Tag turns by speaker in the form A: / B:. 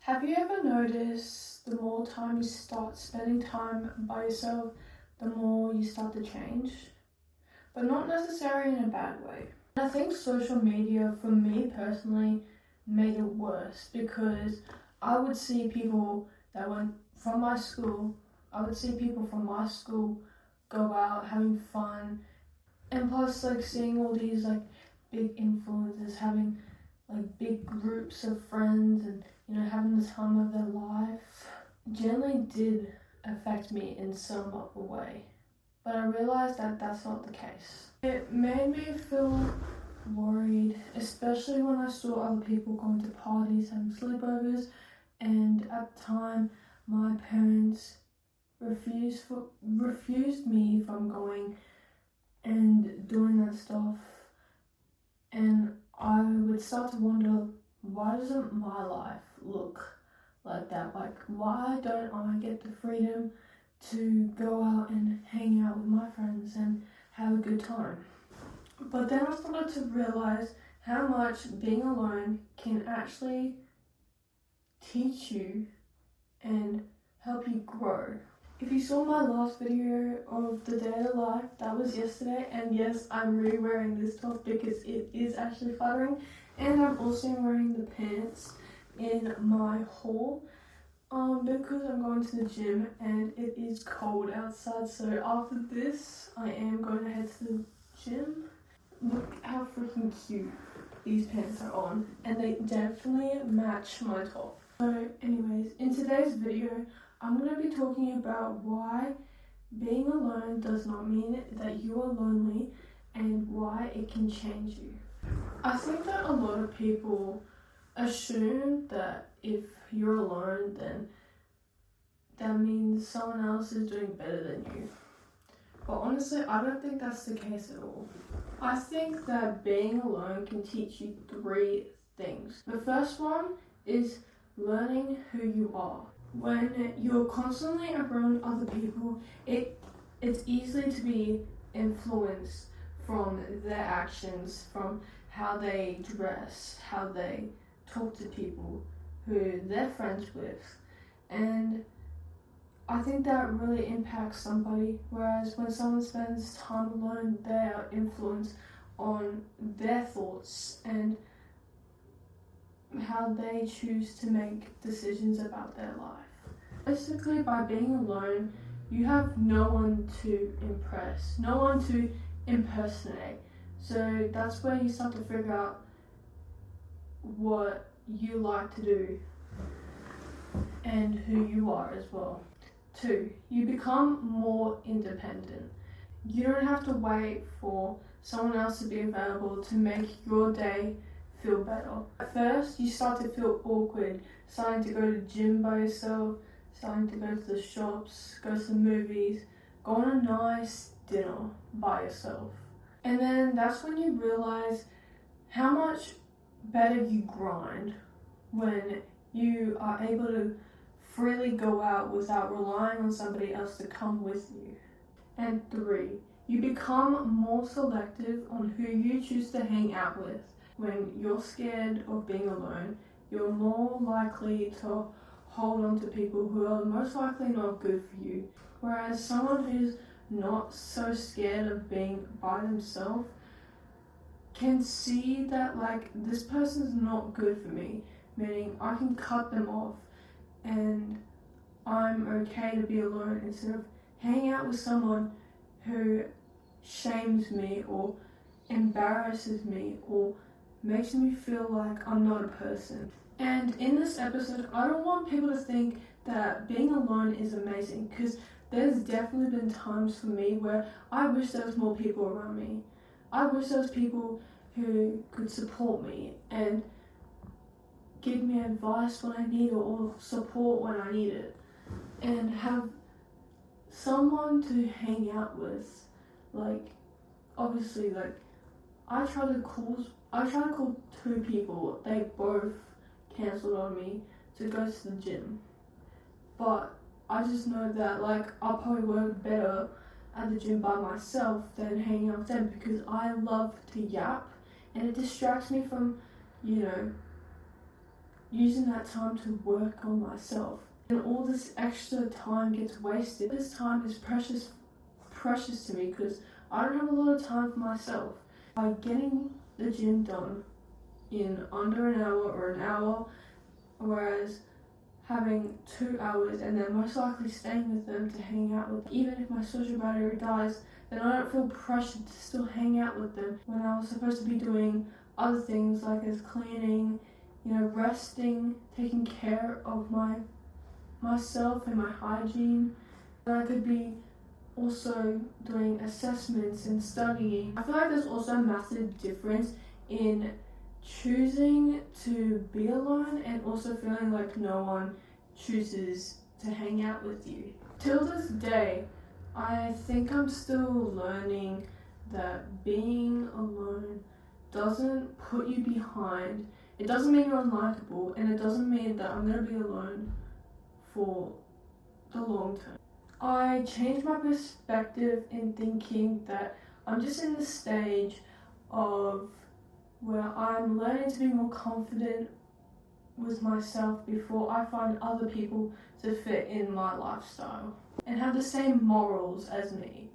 A: Have you ever noticed the more time you start spending time by yourself, the more you start to change? But not necessarily in a bad way. I think social media, for me personally, made it worse because I would see people that went from my school, I would see people from my school go out having fun, and plus seeing all these big influencers having big groups of friends and having the time of their life generally did affect me in some other way. But I realized that that's not the case. It made me feel worried, especially when I saw other people going to parties, having sleepovers, and at the time my parents refused me from going and doing that stuff, and I would start to wonder, why doesn't my life look like that? Why don't I get the freedom to go out and hang out with my friends and have a good time? But then I started to realize how much being alone can actually teach you and help you grow. If you saw my last video of the day of life, that was yesterday, and yes, I'm re-wearing this top because it is actually flattering, and I'm also wearing the pants in my haul because I'm going to the gym and it is cold outside, so after this I am going to head to the gym. Look how freaking cute these pants are on, and they definitely match my top. So anyways, in today's video I'm going to be talking about why being alone does not mean that you are lonely and why it can change you. I think that a lot of people assume that if you're alone, then that means someone else is doing better than you. But honestly, I don't think that's the case at all. I think that being alone can teach you 3 things. The first one is learning who you are. When you're constantly around other people, it's easy to be influenced from their actions, from how they dress, how they talk to people who they're friends with. And I think that really impacts somebody, whereas when someone spends time alone, they are influenced on their thoughts and how they choose to make decisions about their life. Basically, by being alone, you have no one to impress, no one to impersonate. So that's where you start to figure out what you like to do and who you are as well. 2, you become more independent. You don't have to wait for someone else to be available to make your day feel better. At first, you start to feel awkward, starting to go to the gym by yourself, starting to go to the shops, go to the movies, go on a nice dinner by yourself. And then that's when you realize how much better you grind when you are able to freely go out without relying on somebody else to come with you. And 3, you become more selective on who you choose to hang out with. When you're scared of being alone, you're more likely to hold on to people who are most likely not good for you. Whereas someone who's not so scared of being by themselves can see that this person's not good for me, meaning I can cut them off and I'm okay to be alone instead of hanging out with someone who shames me or embarrasses me or makes me feel like I'm not a person. And in this episode, I don't want people to think that being alone is amazing, because there's definitely been times for me where I wish there was more people around me. I wish there was people who could support me and give me advice when I need it or support when I need it, and have someone to hang out with. Obviously, I tried to call 2 people. They both cancelled on me to go to the gym. But I just know that I'll probably work better at the gym by myself than hanging out with them, because I love to yap and it distracts me from, using that time to work on myself. And all this extra time gets wasted. This time is precious to me because I don't have a lot of time for myself. By getting the gym done in under an hour or an hour, whereas having 2 hours and then most likely staying with them to hang out with them. Even if my social battery dies, then I don't feel pressured to still hang out with them when I was supposed to be doing other things like as cleaning, resting, taking care of myself and my hygiene. And I could be also doing assessments and studying. I feel like there's also a massive difference in choosing to be alone and also feeling like no one chooses to hang out with you. Till this day, I think I'm still learning that being alone doesn't put you behind. It doesn't mean you're unlikable, and it doesn't mean that I'm going to be alone for the long term. I changed my perspective in thinking that I'm just in the stage of where I'm learning to be more confident with myself before I find other people to fit in my lifestyle and have the same morals as me.